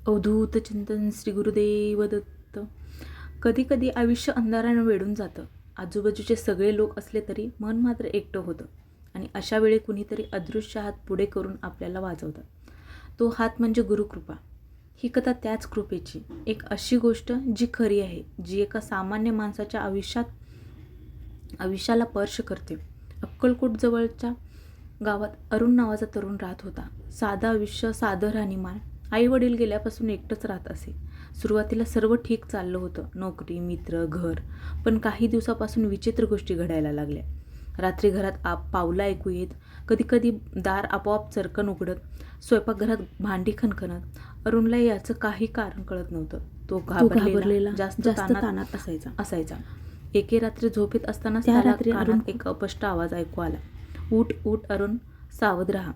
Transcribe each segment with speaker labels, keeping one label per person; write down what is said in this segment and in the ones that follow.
Speaker 1: अवधूत चिंतन श्री गुरुदेव दत्त. कधी कधी आयुष्य अंधारानं वेढून जातं. आजूबाजूचे सगळे लोक असले तरी मन मात्र एकटं होतं आणि अशा वेळी कुणीतरी अदृश्य हात पुढे करून आपल्याला वाजवतात. तो हात म्हणजे गुरुकृपा. ही कथा त्याच कृपेची, एक अशी गोष्ट जी खरी आहे, जी एका सामान्य माणसाच्या आयुष्याला स्पर्श करते. अक्कलकोट जवळच्या गावात अरुण नावाचा तरुण राहत होता. साधं आयुष्य, साधं राहणीमान. आई वडील गेल्यापासून एकटंच राहत असे. सुरुवातीला सर्व ठीक चाललं होतं, नोकरी, मित्र, घर. पण काही दिवसापासून विचित्र गोष्टी घडायला लागल्या. रात्री घरात पावलं ऐकू येत, कधी कधी दार आपोआप चरकन उघडत, स्वयंपाकघरात भांडी खणखणत. अरुणला याचं काही कारण कळत नव्हतं. तो घाबरलेला, जास्त ताणात असायचा. एके रात्री झोपेत असताना त्याला कानात एक अस्पष्ट आवाज ऐकू आला. उठ उठ अरुण, सावध राहा.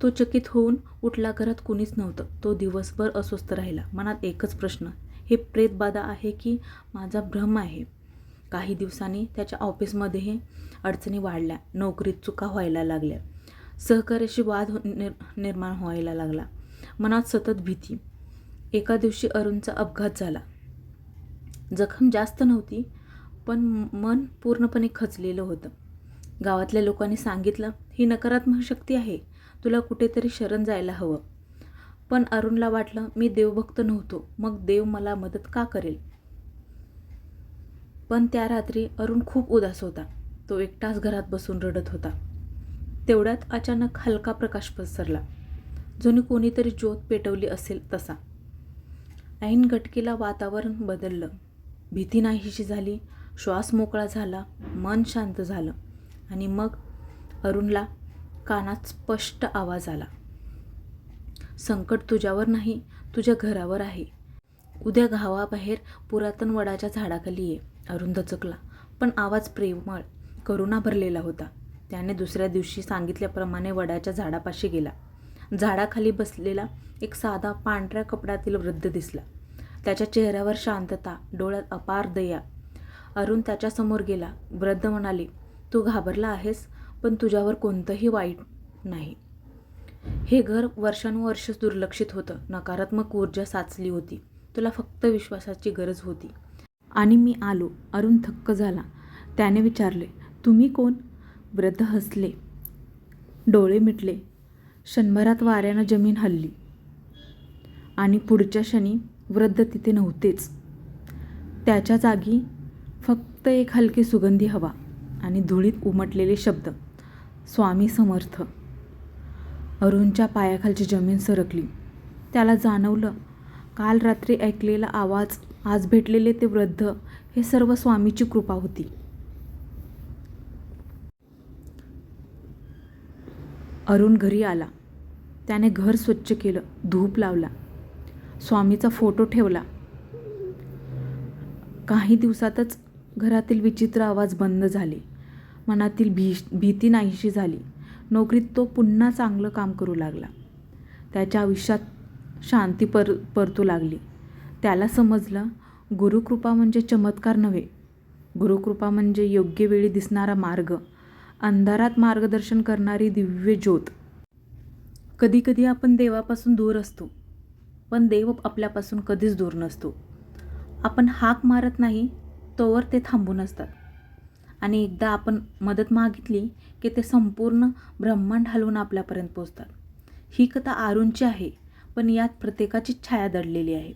Speaker 1: तो चकित होऊन उठला. घरात कुणीच नव्हतं. तो दिवसभर अस्वस्थ राहिला. मनात एकच प्रश्न, हे प्रेतबाधा आहे की माझा भ्रम आहे? काही दिवसांनी त्याच्या ऑफिसमध्येही अडचणी वाढल्या. नोकरीत चुका व्हायला लागल्या. सहकार्याशी वाद निर्माण व्हायला लागला. मनात सतत भीती. एका दिवशी अरुणचा अपघात झाला. जखम जास्त नव्हती, पण मन पूर्णपणे खचलेलं होतं. गावातल्या लोकांनी सांगितलं, ही नकारात्मक शक्ती आहे, तुला कुठेतरी शरण जायला हवं. पण अरुणला वाटलं, मी देवभक्त नव्हतो, मग देव मला मदत का करेल? पण त्या रात्री अरुण खूप उदास होता. तो एकटाच घरात बसून रडत होता. तेवढ्यात अचानक हलका प्रकाश पसरला, जणू कोणीतरी ज्योत पेटवली असेल तसा. ऐन घटकेला वातावरण बदललं. भीती नाहीशी झाली, श्वास मोकळा झाला, मन शांत झालं. आणि मग अरुणला कानात स्पष्ट आवाज आला, संकट तुझ्यावर नाही, तुझ्या घरावर आहे. उद्या गावाबाहेर पुरातन वडाच्या झाडाखाली ये. अरुण दचकला, पण आवाज प्रेमळ, करुणा भरलेला होता. त्याने दुसऱ्या दिवशी सांगितल्याप्रमाणे वडाच्या झाडापाशी गेला. झाडाखाली बसलेला एक साधा पांढऱ्या कपड्यातील वृद्ध दिसला. त्याच्या चेहऱ्यावर शांतता, डोळ्यात अपार दया. अरुण त्याच्यासमोर गेला. वृद्ध म्हणाले, तू घाबरला आहेस, पण तुझ्यावर कोणतंही वाईट नाही. हे घर वर्षानुवर्ष दुर्लक्षित होतं. नकारात्मक ऊर्जा साचली होती. तुला फक्त विश्वासाची गरज होती. आणि मी आलो. अरुण थक्क झाला. त्याने विचारले, तुम्ही कोण? वृद्ध हसले, डोळे मिटले. क्षणभरात वाऱ्यानं जमीन हलली आणि पुढच्या क्षणी वृद्ध तिथे नव्हतेच. त्याच्या जागी फक्त एक हलकी सुगंधी हवा आणि धुळीत उमटलेले शब्द, स्वामी समर्थ. अरुणच्या पायाखालची जमीन सरकली. त्याला जाणवलं, काल रात्री ऐकलेला आवाज, आज भेटलेले ते वृद्ध, हे सर्व स्वामीची कृपा होती. अरुण घरी आला. त्याने घर स्वच्छ केलं, धूप लावला, स्वामीचा फोटो ठेवला. काही दिवसातच घरातील विचित्र आवाज बंद झाले. मनातील भीती नाहीशी झाली. नोकरीत तो पुन्हा चांगलं काम करू लागला. त्याच्या आयुष्यात शांती परतू लागली. त्याला समजलं, गुरुकृपा म्हणजे चमत्कार नव्हे. गुरुकृपा म्हणजे योग्य वेळी दिसणारा मार्ग, अंधारात मार्गदर्शन करणारी दिव्य ज्योत. कधी कधी आपण देवापासून दूर असतो, पण देव आपल्यापासून कधीच दूर नसतो. आपण हाक मारत नाही तोवर ते थांबून असतात. आणि एकदा आपण मदत मागितली की ते संपूर्ण ब्रह्मांड हलवून आपल्यापर्यंत पोचतात. ही कथा अरुणची आहे, पण यात प्रत्येकाची छाया दडलेली आहे.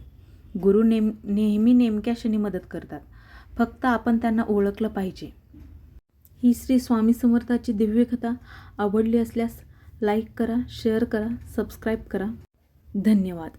Speaker 1: गुरु नेहमी नेमक्या क्षणी मदत करतात, फक्त आपण त्यांना ओळखलं पाहिजे. ही श्री स्वामी समर्थाची दिव्य कथा आवडली असल्यास लाईक करा, शेअर करा, सबस्क्राईब करा. धन्यवाद.